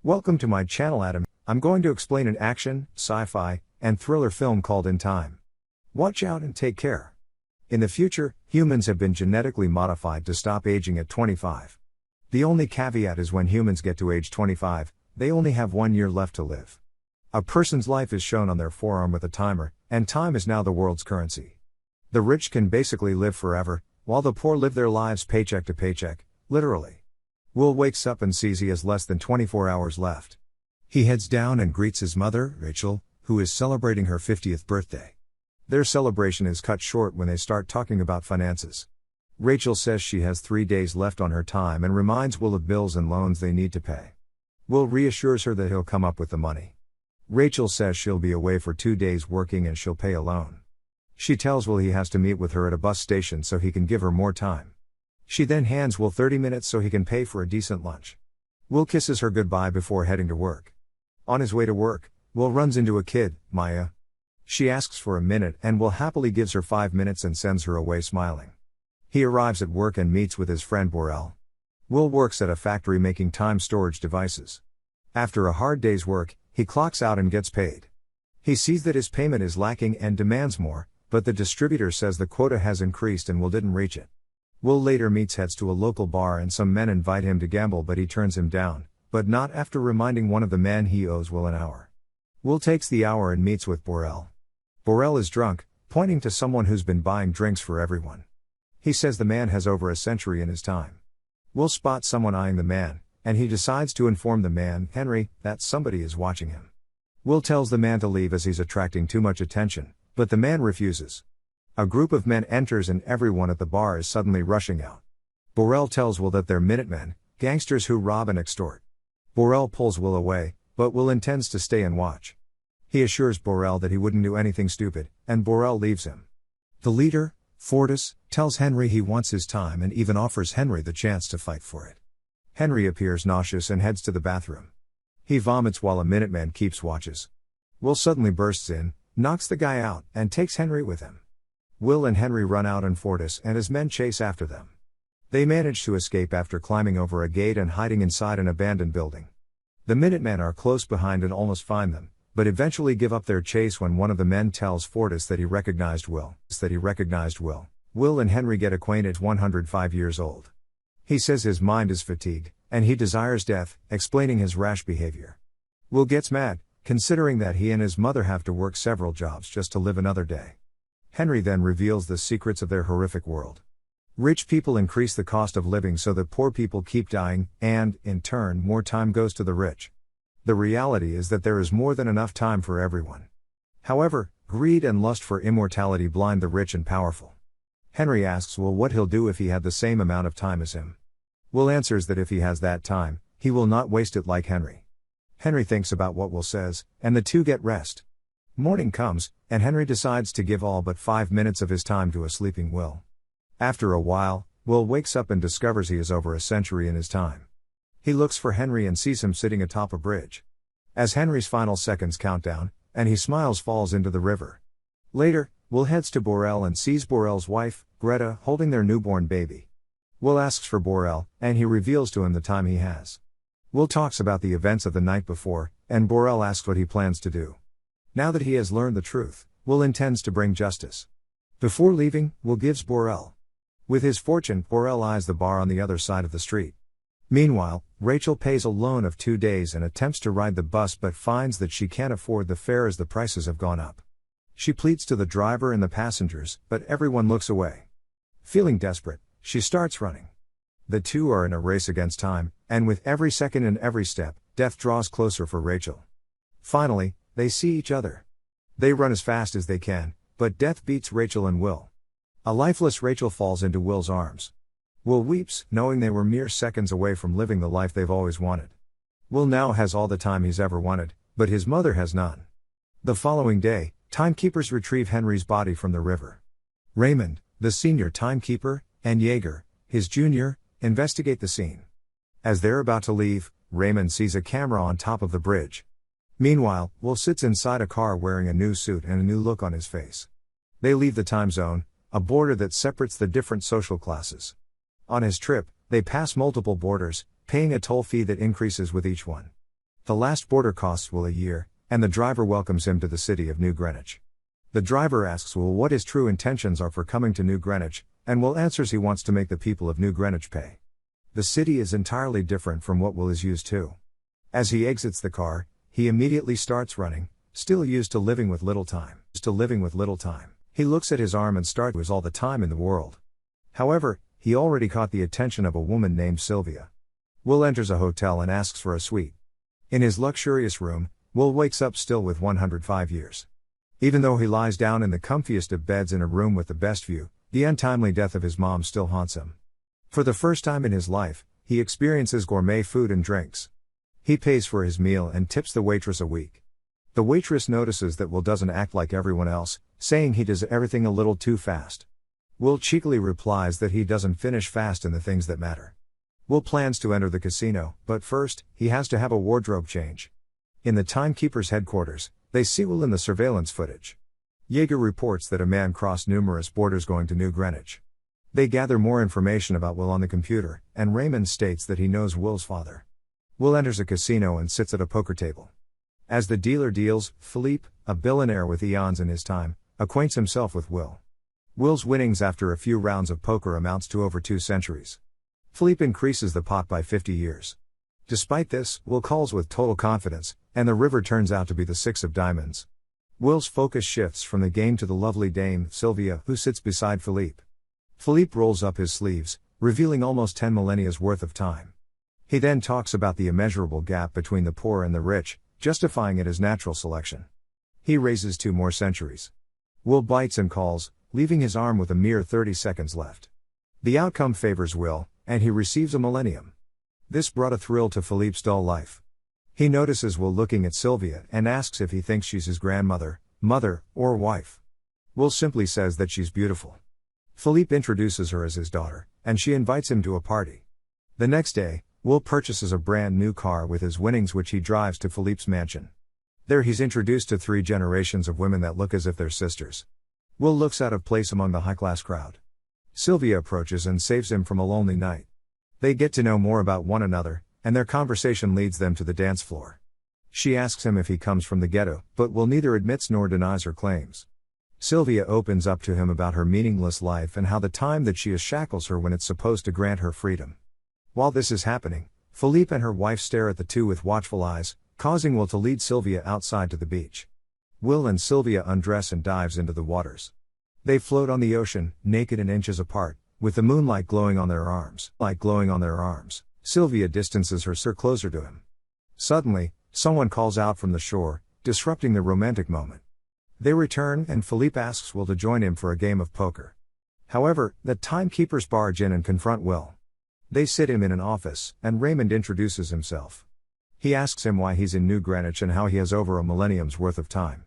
Welcome to my channel, Adam. I'm going to explain an action, sci-fi, and thriller film called In Time. Watch out and take care. In the future, humans have been genetically modified to stop aging at 25. The only caveat is when humans get to age 25, they only have 1 year left to live. A person's life is shown on their forearm with a timer, and time is now the world's currency. The rich can basically live forever, while the poor live their lives paycheck to paycheck, literally. Will wakes up and sees he has less than 24 hours left. He heads down and greets his mother, Rachel, who is celebrating her 50th birthday. Their celebration is cut short when they start talking about finances. Rachel says she has 3 days left on her time and reminds Will of bills and loans they need to pay. Will reassures her that he'll come up with the money. Rachel says she'll be away for 2 days working and she'll pay a loan. She tells Will he has to meet with her at a bus station so he can give her more time. She then hands Will 30 minutes so he can pay for a decent lunch. Will kisses her goodbye before heading to work. On his way to work, Will runs into a kid, Maya. She asks for a minute and Will happily gives her 5 minutes and sends her away smiling. He arrives at work and meets with his friend Borel. Will works at a factory making time storage devices. After a hard day's work, he clocks out and gets paid. He sees that his payment is lacking and demands more, but the distributor says the quota has increased and Will didn't reach it. Will later heads to a local bar and some men invite him to gamble, but he turns him down, but not after reminding one of the men he owes Will an hour. Will takes the hour and meets with Borel. Borel is drunk, pointing to someone who's been buying drinks for everyone. He says the man has over a century in his time. Will spots someone eyeing the man, and he decides to inform the man, Henry, that somebody is watching him. Will tells the man to leave as he's attracting too much attention, but the man refuses. A group of men enters and everyone at the bar is suddenly rushing out. Borel tells Will that they're Minutemen, gangsters who rob and extort. Borel pulls Will away, but Will intends to stay and watch. He assures Borel that he wouldn't do anything stupid, and Borel leaves him. The leader, Fortis, tells Henry he wants his time and even offers Henry the chance to fight for it. Henry appears nauseous and heads to the bathroom. He vomits while a Minuteman keeps watches. Will suddenly bursts in, knocks the guy out, and takes Henry with him. Will and Henry run out and Fortis and his men chase after them. They manage to escape after climbing over a gate and hiding inside an abandoned building. The Minutemen are close behind and almost find them, but eventually give up their chase when one of the men tells Fortis that he recognized Will. Will and Henry get acquainted 105 years old. He says his mind is fatigued, and he desires death, explaining his rash behavior. Will gets mad, considering that he and his mother have to work several jobs just to live another day. Henry then reveals the secrets of their horrific world. Rich people increase the cost of living so that poor people keep dying, and, in turn, more time goes to the rich. The reality is that there is more than enough time for everyone. However, greed and lust for immortality blind the rich and powerful. Henry asks Will what he'll do if he had the same amount of time as him. Will answers that if he has that time, he will not waste it like Henry. Henry thinks about what Will says, and the two get rest. Morning comes, and Henry decides to give all but 5 minutes of his time to a sleeping Will. After a while, Will wakes up and discovers he is over a century in his time. He looks for Henry and sees him sitting atop a bridge. As Henry's final seconds count down, and he smiles falls into the river. Later, Will heads to Borel and sees Borel's wife, Greta, holding their newborn baby. Will asks for Borel, and he reveals to him the time he has. Will talks about the events of the night before, and Borel asks what he plans to do. Now that he has learned the truth, Will intends to bring justice. Before leaving, Will gives Borel. With his fortune, Borel eyes the bar on the other side of the street. Meanwhile, Rachel pays a loan of 2 days and attempts to ride the bus but finds that she can't afford the fare as the prices have gone up. She pleads to the driver and the passengers, but everyone looks away. Feeling desperate, she starts running. The two are in a race against time, and with every second and every step, death draws closer for Rachel. Finally, they see each other. They run as fast as they can, but death beats Rachel and Will. A lifeless Rachel falls into Will's arms. Will weeps, knowing they were mere seconds away from living the life they've always wanted. Will now has all the time he's ever wanted, but his mother has none. The following day, timekeepers retrieve Henry's body from the river. Raymond, the senior timekeeper, and Jaeger, his junior, investigate the scene. As they're about to leave, Raymond sees a camera on top of the bridge. Meanwhile, Will sits inside a car wearing a new suit and a new look on his face. They leave the time zone, a border that separates the different social classes. On his trip, they pass multiple borders, paying a toll fee that increases with each one. The last boarder costs Will a year, and the driver welcomes him to the city of New Greenwich. The driver asks Will what his true intentions are for coming to New Greenwich, and Will answers he wants to make the people of New Greenwich pay. The city is entirely different from what Will is used to. As he exits the car, he immediately starts running, still used to living with little time. He looks at his arm and starts with all the time in the world. However, he already caught the attention of a woman named Sylvia. Will enters a hotel and asks for a suite. In his luxurious room, Will wakes up still with 105 years. Even though he lies down in the comfiest of beds in a room with the best view, the untimely death of his mom still haunts him. For the first time in his life, he experiences gourmet food and drinks. He pays for his meal and tips the waitress a week. The waitress notices that Will doesn't act like everyone else, saying he does everything a little too fast. Will cheekily replies that he doesn't finish fast in the things that matter. Will plans to enter the casino, but first, he has to have a wardrobe change. In the timekeeper's headquarters, they see Will in the surveillance footage. Jaeger reports that a man crossed numerous borders going to New Greenwich. They gather more information about Will on the computer, and Raymond states that he knows Will's father. Will enters a casino and sits at a poker table. As the dealer deals, Philippe, a billionaire with eons in his time, acquaints himself with Will. Will's winnings after a few rounds of poker amounts to over 2 centuries. Philippe increases the pot by 50 years. Despite this, Will calls with total confidence, and the river turns out to be the 6 of diamonds. Will's focus shifts from the game to the lovely dame, Sylvia, who sits beside Philippe. Philippe rolls up his sleeves, revealing almost 10 millennia's worth of time. He then talks about the immeasurable gap between the poor and the rich, justifying it as natural selection. He raises 2 more centuries. Will bites and calls, leaving his arm with a mere 30 seconds left. The outcome favors Will, and he receives a millennium. This brought a thrill to Philippe's dull life. He notices Will looking at Sylvia and asks if he thinks she's his grandmother, mother, or wife. Will simply says that she's beautiful. Philippe introduces her as his daughter, and she invites him to a party. The next day, Will purchases a brand new car with his winnings which he drives to Philippe's mansion. There he's introduced to 3 generations of women that look as if they're sisters. Will looks out of place among the high-class crowd. Sylvia approaches and saves him from a lonely night. They get to know more about one another, and their conversation leads them to the dance floor. She asks him if he comes from the ghetto, but Will neither admits nor denies her claims. Sylvia opens up to him about her meaningless life and how the time that she is shackles her when it's supposed to grant her freedom. While this is happening, Philippe and her wife stare at the two with watchful eyes, causing Will to lead Sylvia outside to the beach. Will and Sylvia undress and dives into the waters. They float on the ocean, naked and inches apart, with the moonlight glowing on their arms. Sylvia distances her closer to him. Suddenly, someone calls out from the shore, disrupting the romantic moment. They return and Philippe asks Will to join him for a game of poker. However, the timekeepers barge in and confront Will. They sit him in an office, and Raymond introduces himself. He asks him why he's in New Greenwich and how he has over a millennium's worth of time.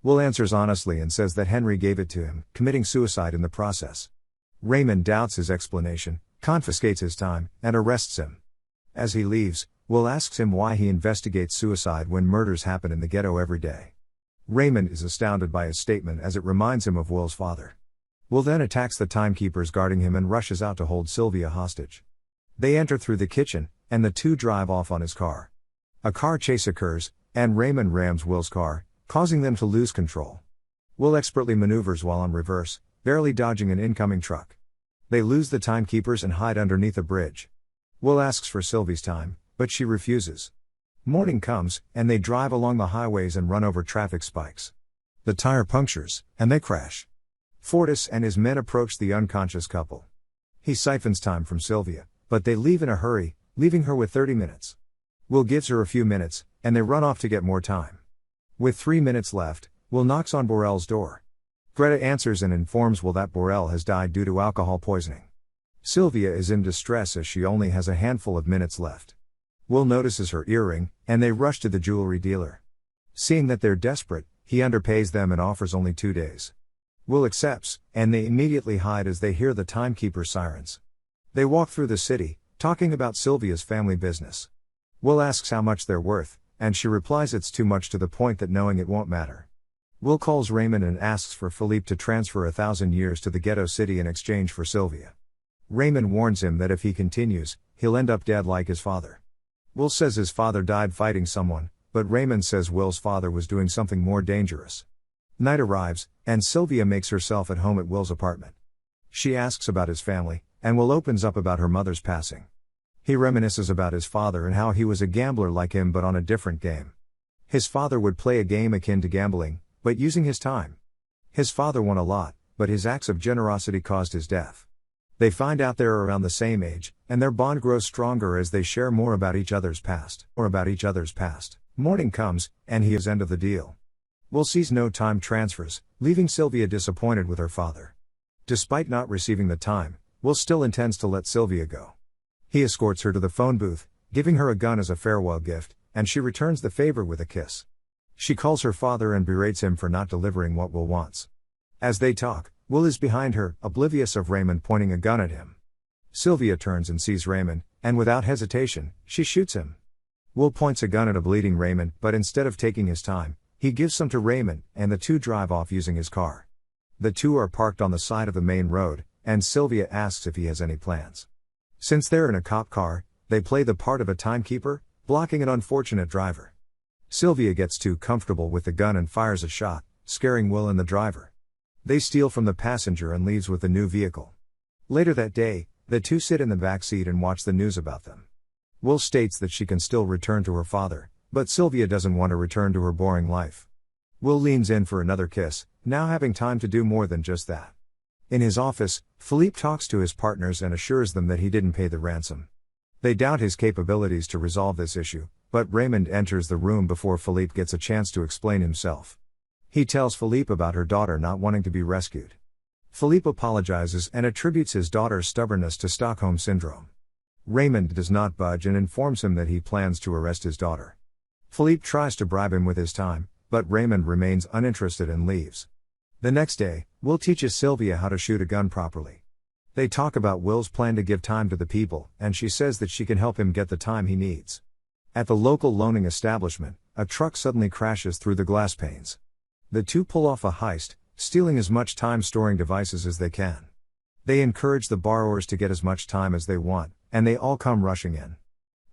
Will answers honestly and says that Henry gave it to him, committing suicide in the process. Raymond doubts his explanation, confiscates his time, and arrests him. As he leaves, Will asks him why he investigates suicide when murders happen in the ghetto every day. Raymond is astounded by his statement as it reminds him of Will's father. Will then attacks the timekeepers guarding him and rushes out to hold Sylvia hostage. They enter through the kitchen, and the two drive off on his car. A car chase occurs, and Raymond rams Will's car, causing them to lose control. Will expertly maneuvers while on reverse, barely dodging an incoming truck. They lose the timekeepers and hide underneath a bridge. Will asks for Sylvie's time, but she refuses. Morning comes, and they drive along the highways and run over traffic spikes. The tire punctures, and they crash. Fortis and his men approach the unconscious couple. He siphons time from Sylvia, but they leave in a hurry, leaving her with 30 minutes. Will gives her a few minutes, and they run off to get more time. With 3 minutes left, Will knocks on Borel's door. Greta answers and informs Will that Borel has died due to alcohol poisoning. Sylvia is in distress as she only has a handful of minutes left. Will notices her earring, and they rush to the jewelry dealer. Seeing that they're desperate, he underpays them and offers only 2 days. Will accepts, and they immediately hide as they hear the timekeeper sirens. They walk through the city, talking about Sylvia's family business. Will asks how much they're worth, and she replies it's too much to the point that knowing it won't matter. Will calls Raymond and asks for Philippe to transfer 1,000 years to the ghetto city in exchange for Sylvia. Raymond warns him that if he continues, he'll end up dead like his father. Will says his father died fighting someone, but Raymond says Will's father was doing something more dangerous. Night arrives, and Sylvia makes herself at home at Will's apartment. She asks about his family, and Will opens up about her mother's passing. He reminisces about his father and how he was a gambler like him but on a different game. His father would play a game akin to gambling, but using his time. His father won a lot, but his acts of generosity caused his death. They find out they're around the same age, and their bond grows stronger as they share more about each other's past. Morning comes, and he is end of the deal. Will sees no time transfers, leaving Sylvia disappointed with her father. Despite not receiving the time, Will still intends to let Sylvia go. He escorts her to the phone booth, giving her a gun as a farewell gift, and she returns the favor with a kiss. She calls her father and berates him for not delivering what Will wants. As they talk, Will is behind her, oblivious of Raymond pointing a gun at him. Sylvia turns and sees Raymond, and without hesitation, she shoots him. Will points a gun at a bleeding Raymond, but instead of taking his time, he gives some to Raymond, and the two drive off using his car. The two are parked on the side of the main road, and Sylvia asks if he has any plans. Since they're in a cop car, they play the part of a timekeeper, blocking an unfortunate driver. Sylvia gets too comfortable with the gun and fires a shot, scaring Will and the driver. They steal from the passenger and leaves with the new vehicle. Later that day, the two sit in the back seat and watch the news about them. Will states that she can still return to her father, but Sylvia doesn't want to return to her boring life. Will leans in for another kiss, now having time to do more than just that. In his office, Philippe talks to his partners and assures them that he didn't pay the ransom. They doubt his capabilities to resolve this issue, but Raymond enters the room before Philippe gets a chance to explain himself. He tells Philippe about her daughter not wanting to be rescued. Philippe apologizes and attributes his daughter's stubbornness to Stockholm Syndrome. Raymond does not budge and informs him that he plans to arrest his daughter. Philippe tries to bribe him with his time, but Raymond remains uninterested and leaves. The next day, Will teaches Sylvia how to shoot a gun properly. They talk about Will's plan to give time to the people, and she says that she can help him get the time he needs. At the local loaning establishment, a truck suddenly crashes through the glass panes. The two pull off a heist, stealing as much time-storing devices as they can. They encourage the borrowers to get as much time as they want, and they all come rushing in.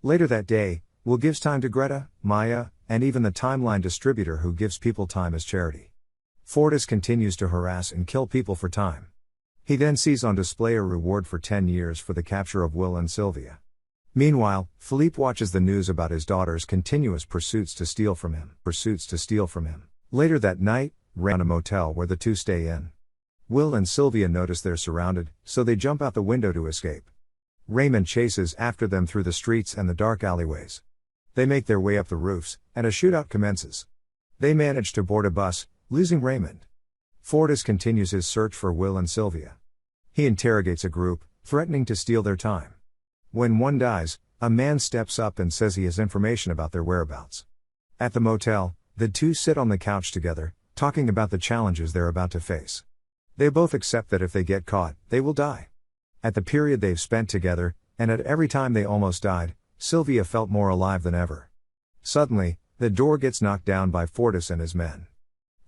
Later that day, Will gives time to Greta, Maya, and even the timeline distributor who gives people time as charity. Fortis continues to harass and kill people for time. He then sees on display a reward for 10 years for the capture of Will and Sylvia. Meanwhile, Philippe watches the news about his daughter's continuous pursuits to steal from him. Later that night, around a motel where the two stay in. Will and Sylvia notice they're surrounded, so they jump out the window to escape. Raymond chases after them through the streets and the dark alleyways. They make their way up the roofs, and a shootout commences. They manage to board a bus, losing Raymond. Fortis continues his search for Will and Sylvia. He interrogates a group, threatening to steal their time. When one dies, a man steps up and says he has information about their whereabouts. At the motel, the two sit on the couch together, talking about the challenges they're about to face. They both accept that if they get caught, they will die. At the period they've spent together, and at every time they almost died, Sylvia felt more alive than ever. Suddenly, the door gets knocked down by Fortis and his men.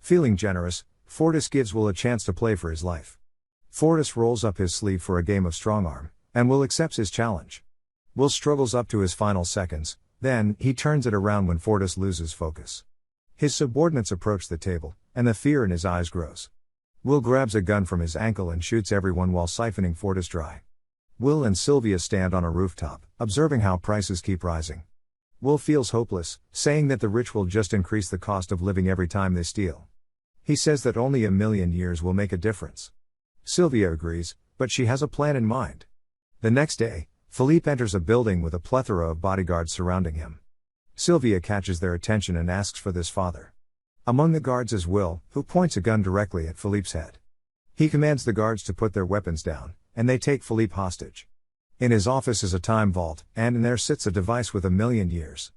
Feeling generous, Fortis gives Will a chance to play for his life. Fortis rolls up his sleeve for a game of strongarm, and Will accepts his challenge. Will struggles up to his final seconds, then, he turns it around when Fortis loses focus. His subordinates approach the table, and the fear in his eyes grows. Will grabs a gun from his ankle and shoots everyone while siphoning Fortis dry. Will and Sylvia stand on a rooftop, observing how prices keep rising. Will feels hopeless, saying that the rich will just increase the cost of living every time they steal. He says that only 1,000,000 years will make a difference. Sylvia agrees, but she has a plan in mind. The next day, Philippe enters a building with a plethora of bodyguards surrounding him. Sylvia catches their attention and asks for this father. Among the guards is Will, who points a gun directly at Philippe's head. He commands the guards to put their weapons down, and they take Philippe hostage. In his office is a time vault, and in there sits a device with 1,000,000 years.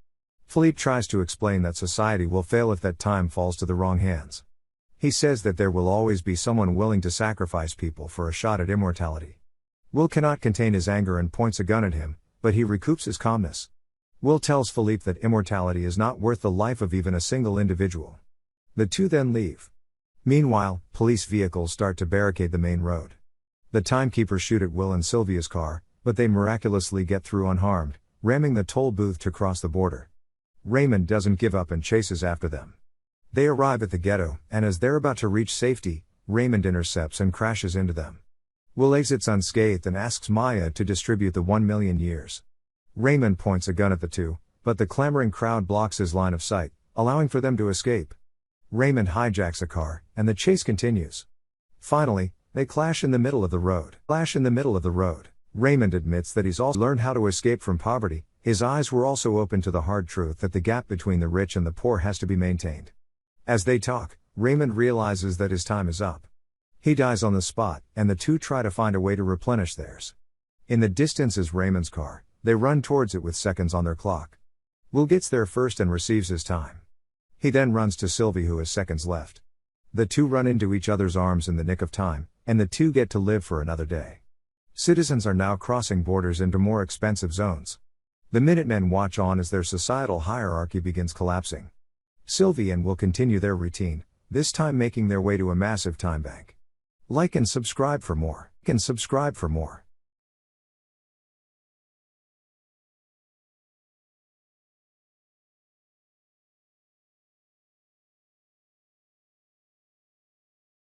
Philippe tries to explain that society will fail if that time falls to the wrong hands. He says that there will always be someone willing to sacrifice people for a shot at immortality. Will cannot contain his anger and points a gun at him, but he recoups his calmness. Will tells Philippe that immortality is not worth the life of even a single individual. The two then leave. Meanwhile, police vehicles start to barricade the main road. The timekeepers shoot at Will and Sylvia's car, but they miraculously get through unharmed, ramming the toll booth to cross the border. Raymond doesn't give up and chases after them. They arrive at the ghetto, and as they're about to reach safety, Raymond intercepts and crashes into them. Will exits unscathed and asks Maya to distribute the 1 million years. Raymond points a gun at the two, but the clamoring crowd blocks his line of sight, allowing for them to escape. Raymond hijacks a car, and the chase continues. Finally, they clash in the middle of the road. Raymond admits that he's also learned how to escape from poverty. His eyes were also open to the hard truth that the gap between the rich and the poor has to be maintained. As they talk, Raymond realizes that his time is up. He dies on the spot, and the two try to find a way to replenish theirs. In the distance is Raymond's car. They run towards it with seconds on their clock. Will gets there first and receives his time. He then runs to Sylvie, who has seconds left. The two run into each other's arms in the nick of time, and the two get to live for another day. Citizens are now crossing borders into more expensive zones. The Minutemen watch on as their societal hierarchy begins collapsing. Sylvie and Will continue their routine, this time making their way to a massive time bank. Like and subscribe for more.